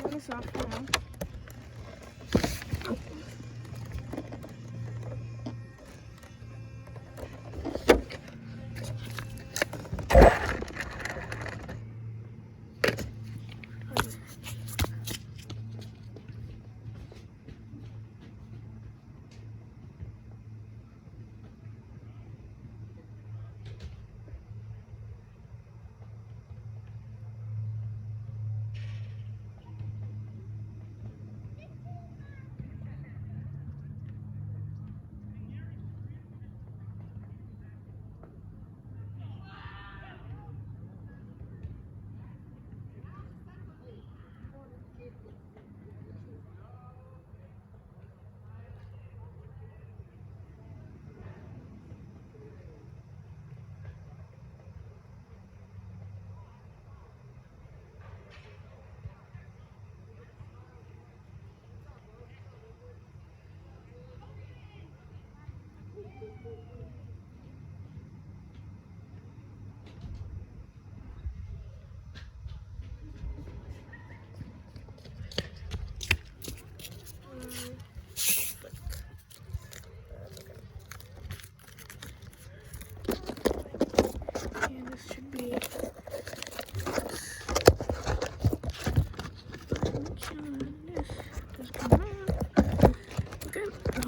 Turn this off now.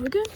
Good.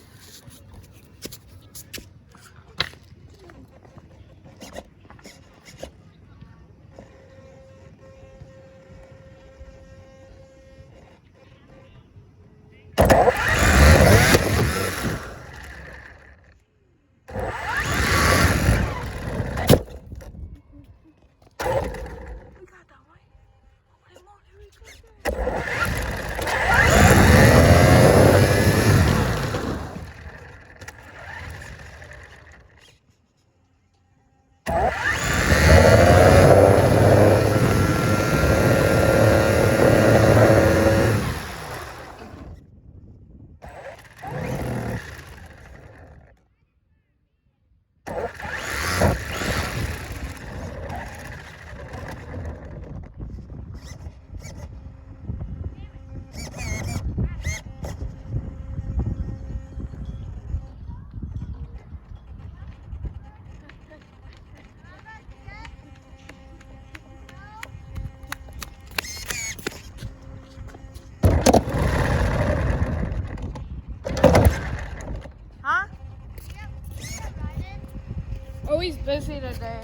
Oh, he's busy today.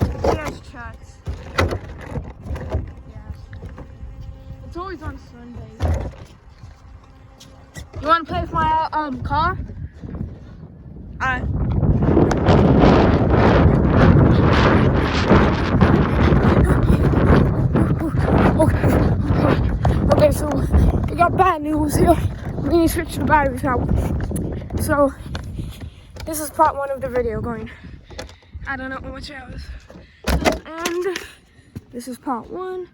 He has chats. Yes. It's always on Sundays. You want to play with my car? Okay, so we got bad news here. We need to switch the batteries out. So, this is part 1 of the video going. I don't know which hours. And this is part 1.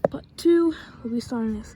Part 2, we'll be starting this.